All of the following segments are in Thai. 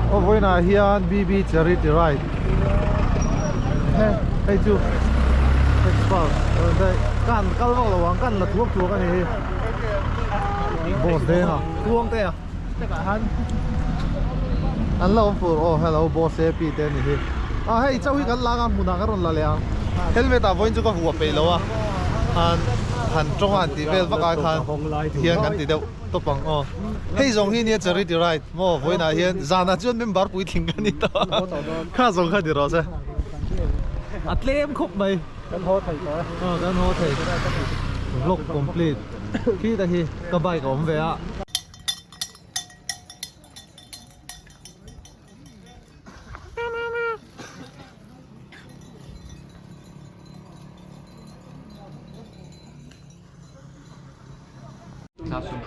โอ้โหน่าเฮียนบีบีจะรีดไรให้จูเอ็กซ์พอร์ตได้กันก็ระวังกันละทั่วกันนี่โบสเดน่ะทั่วเตะอันเราฟูโอ้ฮัลโหลโบสเซปีเตนี่ให้เจ้าวิกันลากันมุนากันรอนละเลยเฮลเมตอ่ะวันจุกหัวไปแล้วอ่ะหันจงหันตีเวลว่าการหันเฮียนกันตีเดียวตัวปังอ๋อให้ส่งที่นี่จะรีดไรโม่วันน่ะเฮียนจานาจวนเป็นบาร์ปุยทิ้งกันนี่ต่อข้าส่งข้าดีรอซะอัดเล่มครบไหมกันโหดไทยกันโหดไทยโลก complete ที่ตะกี้กระบายกับผมเวะ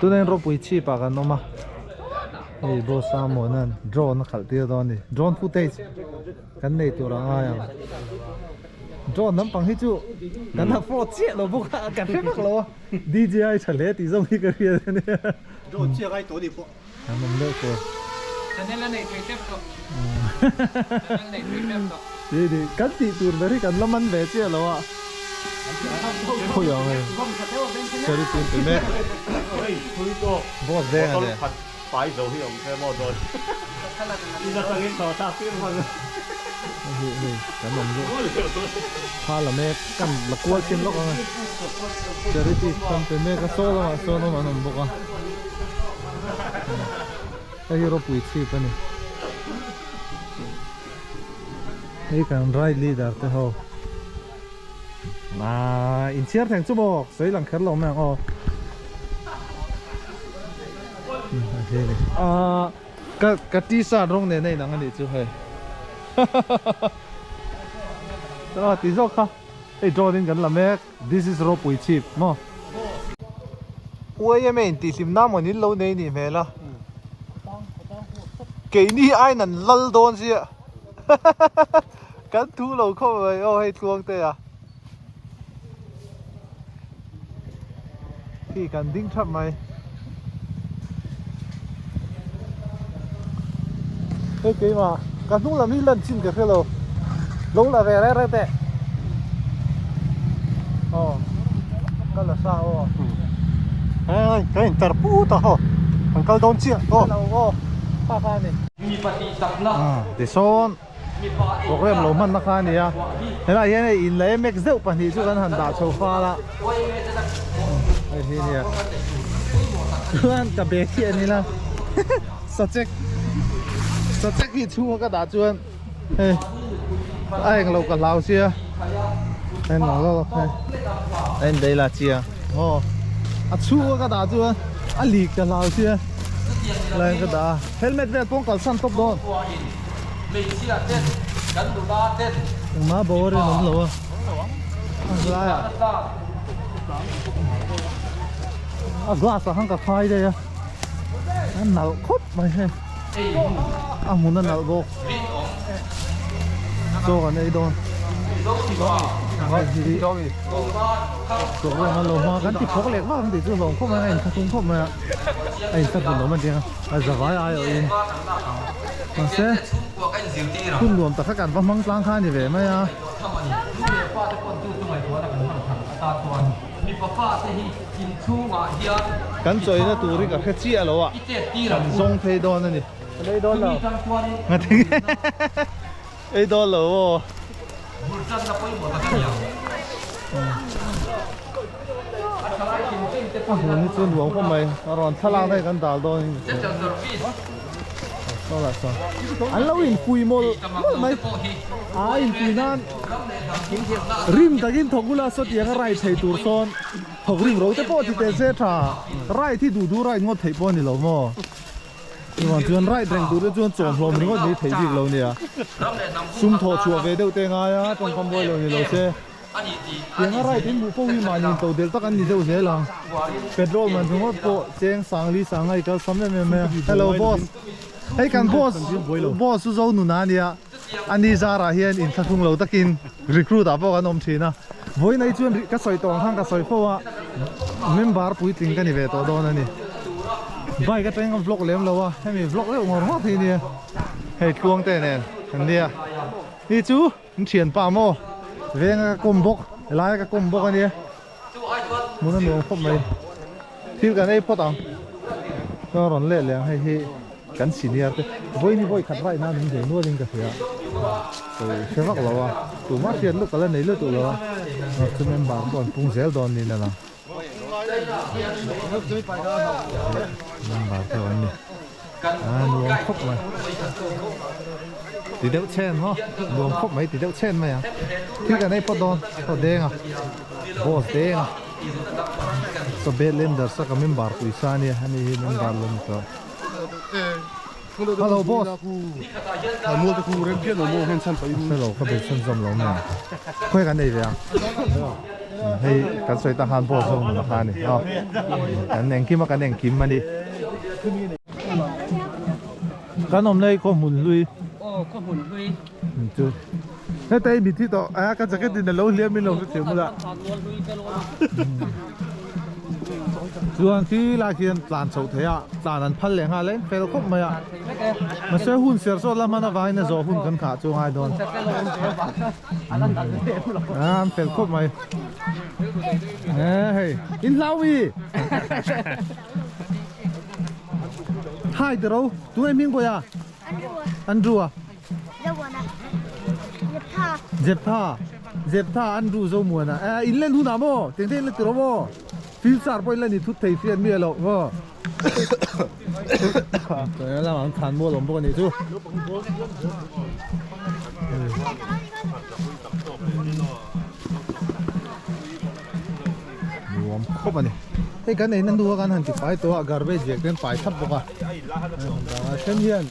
ตัวนั้นรบวิชีปากันน้องมาไอ้โบสามโมนั่นโดรนขัดเตียตอนนี้โดรนฟุตเทจกันในตัวเราอ่ะโดรนน้ำปังให้จูกันนักโฟร์เจี๊ยเราบุกกันเพ่งเราดีเจไอเฉลี่ยตีส่งที่กระเรียนเนี่ยโดรนเจี๊ยไอตัวนี้พวกมันเลิกตัวฉันนี่ละในทวิตเตอร์ก็ในทวิตเตอร์ก็ดีกันตีตัวบริกันแล้วมันเวเจี๊ยเราอ่ะคุยยังไงเชอรี่ตีนเป็นแม่บอสเด้งเนี่ย擺做呢樣車摩對，依家已經坐三千蚊啦。นี่กันมันเยอะพาละแม่กันละกลัวเช่นลูกอ่ะเชอรี่ตีนเป็นแม่ก็โซ่แล้วโซ่แล้วมันบุกอ่ะไอ้รบปุ๋ยชีพนี่ไอ้การไรลีดาร์เตอร์มาอินเชียร์แทงจุบอกสวยหลังแคร์ลงแม่งอ๋อโอเคเลยกะตีซาดรงในหนังอันนี้จุ๊ยตีซอกค่ะไอ้โจดินกันละแม่ this is รบปุ๋ยชีพมั้งอวยยังไม่ตีสิมน้ำมันนี่เราในนี่แม่ละเกี่ยนี่ไอ้นั่นลัลโดนสิกันทูเราเข้าไปโอ้ให้ทวงเตะพี่กันดิ้งทับไหมเฮ้ยเก๋มากันทุ่งลำนี้เล่นชินกับเราลงละเวรอะไรแต่อ๋อกันละซาโอ้ก็เห็นตะปูต่อเหรอมันก็โดนเชี่ยโอ้เราโอ้ป้าข้านี่มีปฏิสัมพันธ์เดี๋ยวโซนโปรแกรมโรมันนักการนี่อ่ะเห็นไหมยังไงอินเลยเม็กซ์เซลปันที่ช่วยกันหันดาโชฟ้าละไอ้ที่เนี่ยเพื่อนกับเบคกี้นี่ละสเต็กที่ชูก็ด่าจวนเฮ้ยไอ้เรากับเราเชียไอ้หนูก็ไอ้เดล่าเชียโอ้ชูก็ด่าจวนลีกกับเราเชียแรงก็ด่าเฮลเมตเวทป้องกันสั้นตบโดนมาโบว์เลยน้องหลวงอะไรอ่ะกลาสหังกับไฟเลยอ่ะนั่นหนาวคดไปให้มุนนั่นหนาวโบโจกันไอ้โดนไอ้ที่โจเรื่องมันลงมากันที่พกเหล็กว่ามันติดตัวลงเข้ามาไอ้ทุ่งเข้ามาไอ้สัตว์มันเดียวไอ้สบายไอ้เองมาเสียคุณรวมแต่ถ้ากันว่ามังกลางข้านี่เว้ยไหมอ่ะกันจอยนะตัวนี้ก็แค่เจี๊ยแล้วอ่ะกันทรงเพย์โดนนั่นนี่ไอ้โดนเหรอมาถึงไอ้โดนเหรอวันนี้ส่วนหลวงพวกมันร้อนทะลักได้กันดาวโดนก็ละสิอันเราอินคุยโมลไม่อินคุยนั่นริมตะกินทกุลาสติยังไรไทยตัวซ้อนทกริมเราแต่พอที่เตะเสียท่าไรที่ดูไรงดไทยปอนี่เราโม่ที่วันจวนไรแรงดูด้วยจวนโจมพลมันก็นี่ไทยจีเราเนี่ยซุ่มทอชัวเวเดลเตงายตรงคอมบอยเราเนี่ยเราเสียยังอะไรที่มูฟวิมานินตัวเดลตักันนี่เจ้าเสียหลังเปโตรมันถึงว่าโปเจงสังลีสังไอ้ก็สำเร็จไหม Hello boss ให้กันบอสสู้ๆหนูนาเนี่ยอันนี้จะอะไรเห็นอินทักทุ่งเราตะกินรีครูดอ่ะพวกกันอมชีนะวันนี้ชวนก็สอยตองข้างก็สอยเพราะว่าเมมเบอร์ปุยติงกันนี่เวตัวโดนนี่ ใบก็เต็งกับ vlog เลี้ยมแล้ววะให้มี vlog เลี้ยงหัวทีเนี่ยให้ทวงแต่เนี่ยอันเดียนี่จูมันเฉียนป่าโมเวงก็ก้มบกลายก็ก้มบกอันเดียมุนนั่นหลวงพบไหมที่กันไอ้พ่อตังก็ร้อนเละเลยให้กันสีเนี่ยแต่บ่อยนี่บ่อยขัดไว้น้าหนึ่งเดียวนวดยังกะเสียเชื่อว่าเราอ่ะตัวมาเชียนลูกกันแล้วไหนลูกตัวเราคือมันบางก่อนปุงเซลดอนนี่นะมันบางเท่านี้รวมครบไหมตีเดียวเช่นเนาะรวมครบไหมตีเดียวเช่นไหมอ่ะที่กันไอ้พอดอนพอแดงอ่ะบอสแดงอ่ะสเปนเลนเดอร์สักมันบาร์กุยซานี่ฮันนี่มันบาร์ลงก็ฮัลโหลบอสมัวตะคูเริ่มเพี้ยนมัวเห็นฉันไปฮัลโหลเขาเป็นชั้นสำรองเนี่ยคุยกันได้ยังให้กันสวยทหารบอสส่งราคานี่อ๋อกันแหน่งคิมมากันแหน่งคิมมาดิขนมเลยก็หมุนลุยโอ้ก็หุ่นคุย จุดแล้วแต่มีที่ต่อกันจะแค่ดินเราเลี้ยงไม่ลงเสียมั้งละส่วนที่ลาเขียนตานโสเทียตานนั้นพันเหลียงหาเล่นเฟลคบมาอ่ะมาเชื่อหุ่นเสียสดแล้วมันเอาไว้ในโซ่หุ่นกันขาดจูงไอ้โดนเฟลคบมาเฮ้ยอินลาวีHai từ đâu? Tụi em miếng bồi à? Andrew à? Zeptha Andrew dâu muôn à? In lên hôn à mô? Tiếng tên lên từ đâu mô? Phim sạc bồi lên thì thút thầy phiền mìa lộ mô. Tụi em làm ăn thàn mô lộn bố này chú. Luom khóc à này. Cái này nó đua cái hàng chục phảiตัว garbage việc đến phải thấp bọc à, xem hiền,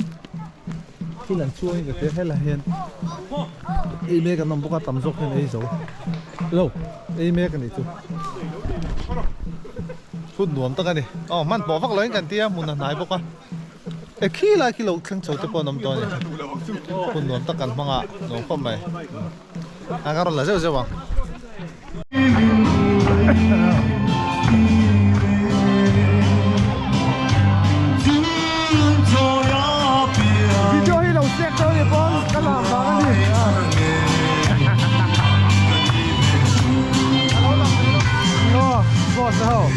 khi lần chua như cái thế là hiền, em mấy cái nông bọc tầm dốc như này rồi, đâu, em mấy cái này chú, phun nuông tất cả này, man bỏ vác lấy cái tia muốn là nãy bọc à, khi là khi lâu khăng chậu tới bao năm tuổi này, phun nuông tất cả mang à, nuông không mày, cái đó là sao vậy? Video hi lâu xét đâu thì con cái làm đó cái gì Hello, boss sao?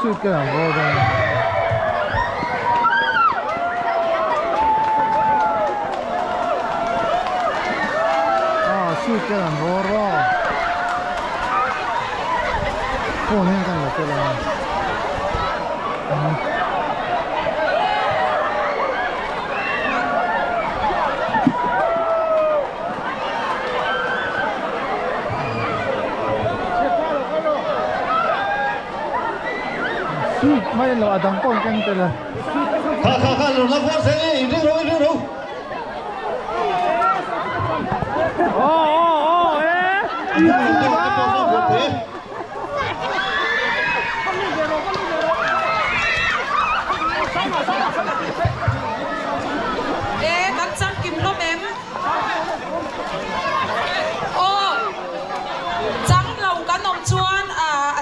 Suy cái nào vô đây cái làm vô rồi cô nên cái là cái là mấy lo adam con căng tên là khá rồi nó có sẽ đi đâu Bác Trăng Kim Lốp em Trăng lâu cá nông chuan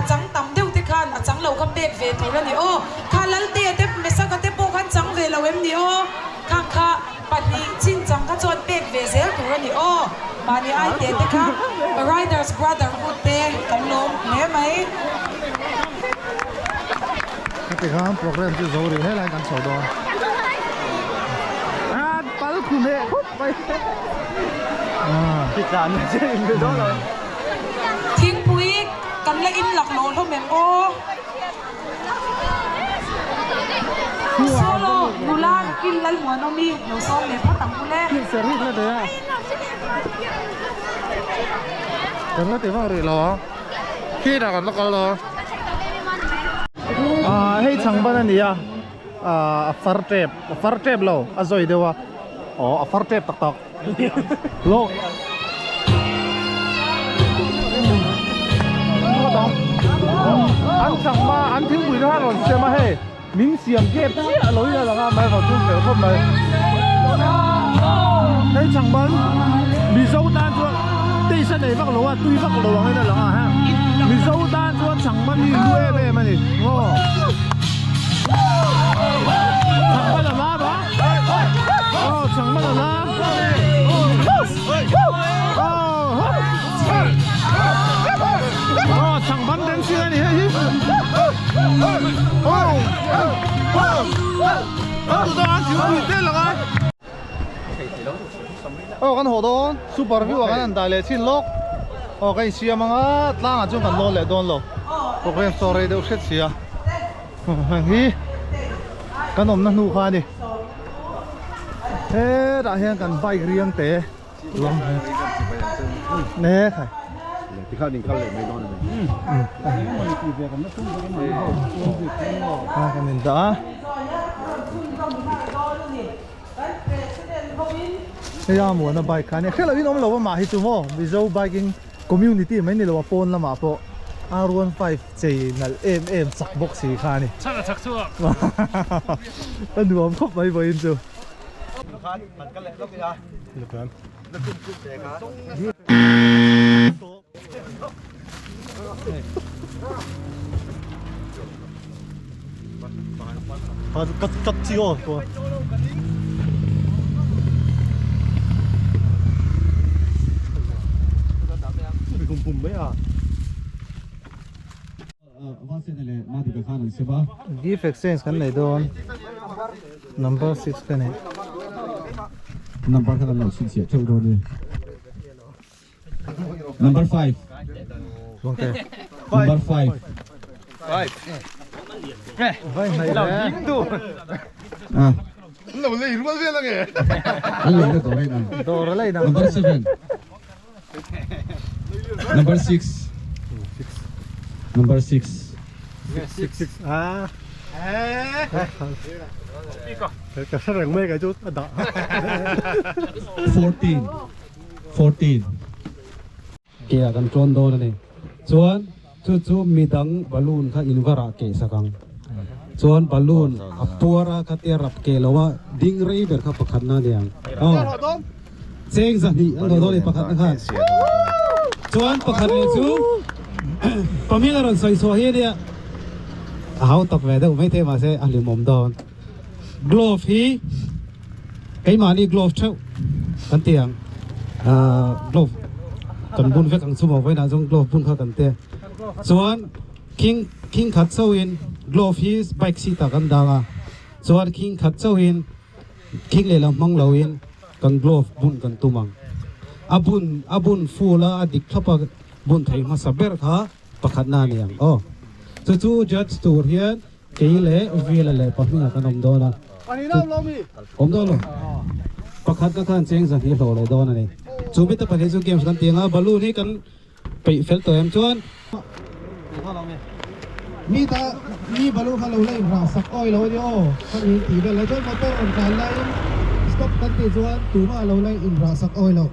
Trăng tắm theo tích hàn Trăng lâu khắp bếp về thủ ra nè Khá lal tìa tếp mẹ sao có tếp bộ khăn trăng về lâu em nè Khá bạn đi chín trăng khá chuan bếp về dễ thủ ra nè Bạn đi ai tìa tích hàn Riders Brotherhood tê Cảm lộn nè mấy cái khám program chứ rồi thì hết lại càng sầu đòn bắt khung hệ hút bay thịt rán chứ người đó rồi Thiên Bùi Cầm lại in lạc lộn không mềm Solo Mulan Kin lal mua nó mi Nấu xóm mềm phát tặng cô lê Thiên sẽ rít lên đấy à Cần nó tiếng vào rồi lo Khi nào còn nó có lo hay chẳng bao nhiêu far tape lo rồi đâu à far tape tắc tắc lo anh chẳng mà anh thiếu bùi ra rồi xem mà hey 明显嘅接落去啦嘛，買個中條出咪。喺長班，未收單咗，地身嚟北路啊，對北路喺度啦嚇，未收單咗長班呢路咩咩嚟？哦，長班就拉吧，哦，長班就拉，哦，長班點算啊你？kan hodon super view kan dale chin lok kan sia manga tlang achung kan lo le don lo program story de set sia hi kan om na nu kha ni he da hian kan bike riang te lom ne khaiที่เข้าดิ่งเข้าเลยไม่นอนเลยkan nin da ya mo na bike kan khela win om lo ma hi chu mo bizo biking community mai ni lo pon la ma po R15 chei nal mm sak box si kha ni chak chak chu ta nuam khop mai bo in chu kan man kan le lo ki ha lo kan na kum kum te ka cắt chiêu rồi cùng cùng mấy à gift exchange cái này đâu number 6 cái này number cái là xin xỉa châu rồi đi number 5 ok number 5 vậy này là à nó lấy luôn vậy là nghe anh lấy cái này nè đồ rồi lấy nào number 7 number 6 number 6 à cái sao rằng mấy cái chút đó 14 kia kan tron do này chuan chu mi dang balloon kha invara ke sakang chuan balloon apura khatia rap ke lawa ding rei ber kha pakhat na diang oh cheng za ni ang do le pakhat na kha chuan pakhat le chu paming aron soi so he dia hau tak ve da mai the ma se ali mom don glove hi cái mà đi glove thau kan tiang glove kan bun ve kang chu mo vai na jong glove bun kha kan te chuan king khat so in glove hi bike si ta kan danga chuan king khat so in king le lam mang lo in kan glove bun kan tumang abun fula adik thapa bun thai ma saber kha pakhat na niang oh chu judge tur hian keile vela le pahninga kan om dona anh đâu lo mi om do lo pakhat ka khan cheng zan hi lo le dona ni chu mi ta pali chu games kan tinga balloon hi kan pe fel to em chuan mi balloon kha lo lai ra sak oi lo dio kan hi ti be le chuan motor on kan lai stop kan ti chuan tu ma lo lai in ra sak oi lo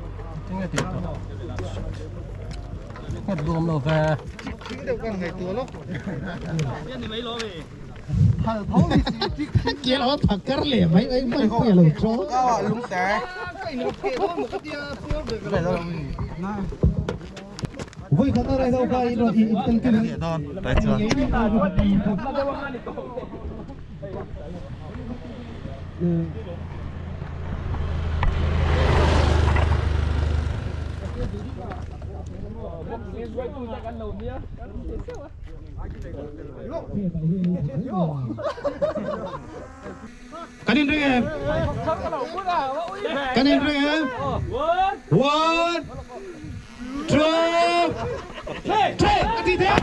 hết luôn rồi về kia là phật cắt lẻ mấy ấy mấy cái là chó lúng té vui khá ta đây đâu phải rồi thì tên cái này đấy chưa Kanin ring em. Kanin ring em. 1 2 3 đi theo.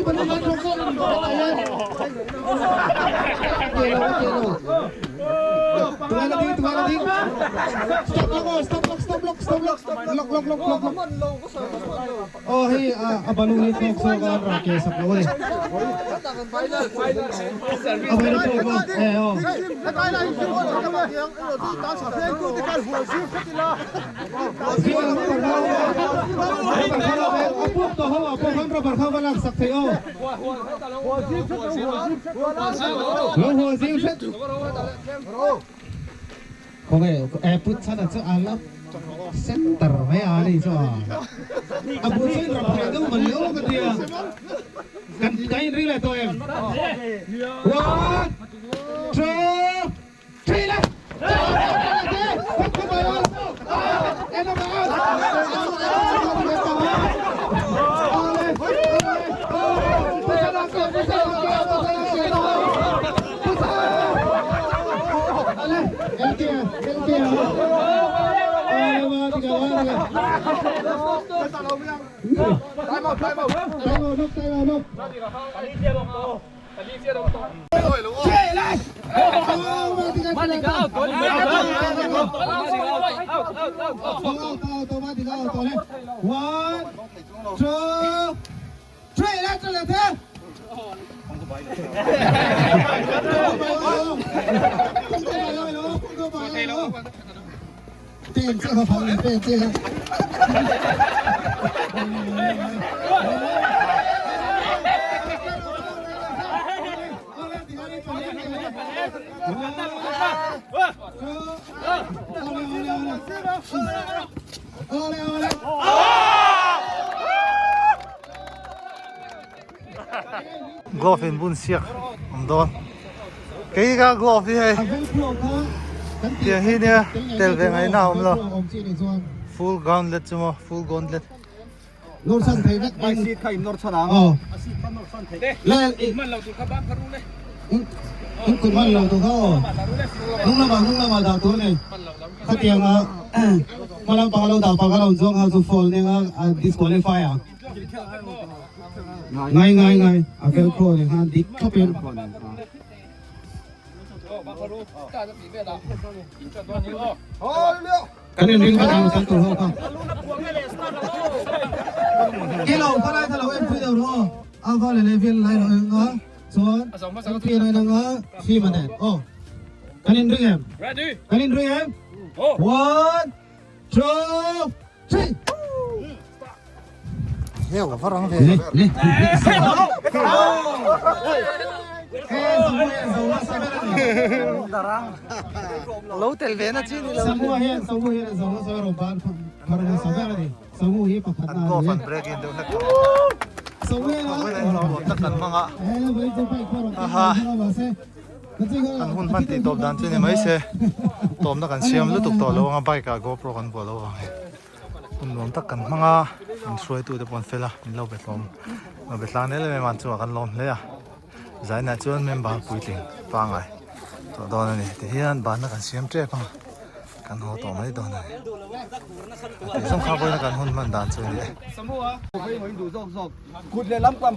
Belum โอ้ให้บอลลูนนี่โซกันราเกสักเลยเอาไปดูตัวเอ้พวกตัวเขาพวกเขาประเข้ามาลักสักทีโอ้หัวซิวเช็ดของไอ้พุทธศาสนาจะอาลับเซ็นเตอร์ไม่อาลีจ้ะอาบุษเราไปดูมันเลี้ยวกันเดียกันใจรีเลยตัวเองone two threeเลยเต้นเจ้าพังเต้นเจ้าglove in bun siak om don cái ga glove hi tia hi nia tel ve ngai na om lo full gauntlet chumo full gauntlet โนร์สันไทยนักไปซีดไข่โนร์ชนะอ๋อแล้วอีกมันเราตัวข้าบ้านเขารู้เลยคุณมันเราตัวเขานุ่งละมาดาวตัวเลยข้าเตียงมาลังปากเราดาวปากเราจ้องเขาจะฟอลเนี่ยdisqualify อ่ะไงอาเฟลโครเนี่ยฮะดิเขาเป็นกันนี่ริงกันเอาสันตัวเขากี่เราก็ได้ถ้าเราเอ็นฟิลเราเอาก็เลยเลเวลไล่เราเองก็ส่วนต้องเปลี่ยนอะไรนะที่มันเนี่ยโอ้กันนี่ริงเอ็มกันนี่ริงเอ็ม one two three เฮ้ยกับฝรั่งเถอะเราเตลเวนะจีนี่เราsemua yang saya roban karena sabar ni semua ini pakaiอันก็ฟันเบรกอินเดี๋ยวนัก semua lah เราหมดนักกันมั้งอ่ะ boleh jumpa ikutอันหุ่นพันตีตบดันจีนี่ไม่ใช่ตบนักกันเสียมลุตุกต่อแล้วว่าไปกับโกโปรกันกว่าแล้วว่าคุณรวมตักกันมั้งอ่ะมันช่วยตัวเด็กบอลเฟล่ามันเราไปลมเราไปล้างนี่เลยมันชัวกันลมเลยอ่ะใจน่าชวนเมมเบอร์ปุยติงฟังไงตัวโดนนี่ที่ที่นั่นบ้านนักกันเสียมเจ็บปังกันหัวตัวไม่โดนเลยที่สงขลาไปนักกันหุ่นมันดันช่วยเลย